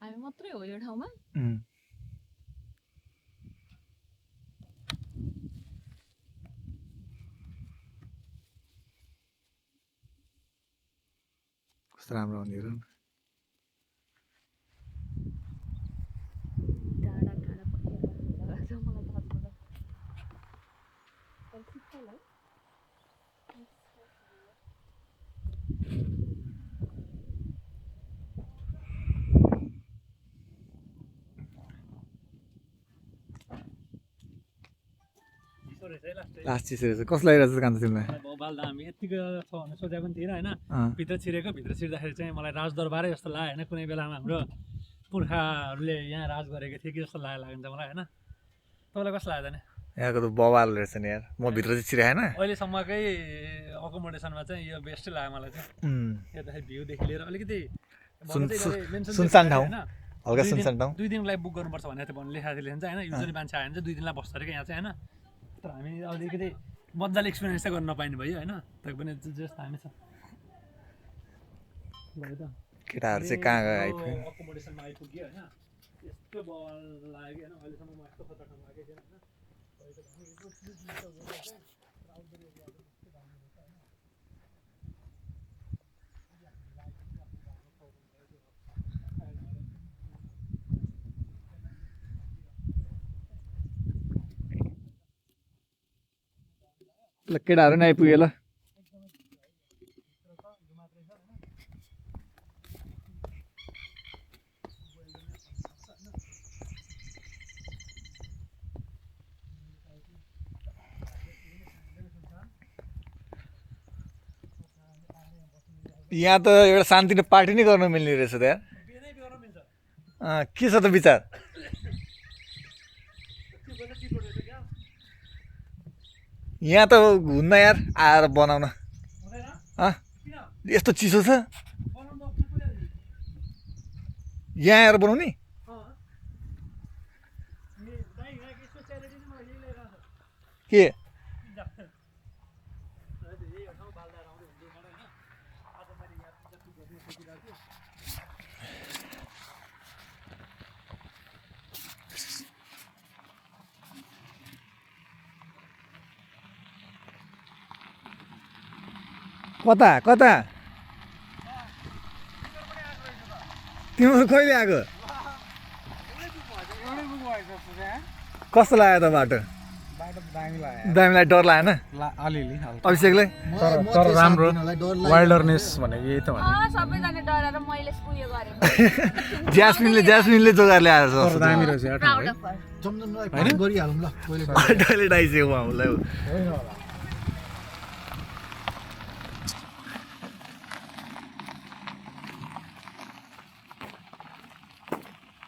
हामी मात्रै हो यो ठाउँमा कस्तो राम्रो हुने र डाँडा डाँडा जग्गा छ मलाई थाहा छैन तर ठिकै ल लास्ट चिसो रहेछ कस्तो लागिरहेको छ कान्छ तिमीलाई बबाल दामी यतिको छ भने सोचे पनि थिएन होइन भित्र छिरेको भित्र छिर्दाखेरि चाहिँ मलाई राजदरबारै जस्तो लाग्यो होइन कुनै बेलामा हाम्रो पुर्खाहरूले यहाँ राज गरेको थियो कि जस्तो लाग्छ मलाई होइन तपाईँलाई कस्तो लाग्यो नि यहाँको त बवाल रहेछ नि यार म भित्र चाहिँ छिराएन अहिलेसम्मकै अकोमोडेसनमा चाहिँ यो बेस्टै लाग्यो मलाई चाहिँ हेर्दाखेरि भ्यूदेखि लिएर अलिकति सुनसान ठाउँ हल्का सुनसान ठाउँ 2 दिनको लागि बुक गर्नुपर्छ भनेर भन्नु लेखाएको थियो होइन युजली मान्छे आयो भने चाहिँ 2 दिनलाई बस्छ अरे यहाँ चाहिँ होइन तर हामी अलिकति मजाले एक्सपिरियन्स चाहिँ गर्न नपाइने भयो होइन तर पनि जस्तो हामी छ केटाहरू चाहिँ कहाँ गयो आइपुग्यो अकोमोडेसनमा आइपुग्यो होइन यस्तो बवाल लाग्यो होइन अहिलेसम्म म यस्तो खतरा ठाउँ लागेको थिएन ल केटाहरू नि आइपुग्यो ल यहाँ त एउटा शान्तिले पार्टी नै गर्न मिल्ने रहेछ त यार के छ त विचार यहाँ त हुन्न यार आएर बनाउन यस्तो चिसो छ यहाँ आएर बनाउने के कता कता तिम्रो कहिले आएको कस्तो लाग्यो त बाटो दामी लाग्यो डर लागेन अलिअलि अभिषेकलाई तर राम्रो वाइल्डरनेस भनेको यही त हो सबैजना डराएर मैले उयो गरेँ ज्यास्मिनले जोगाएर ल्याएर दामी रहेछ प्राउड अफ टोइलेट आइसक्यो उहाँलाई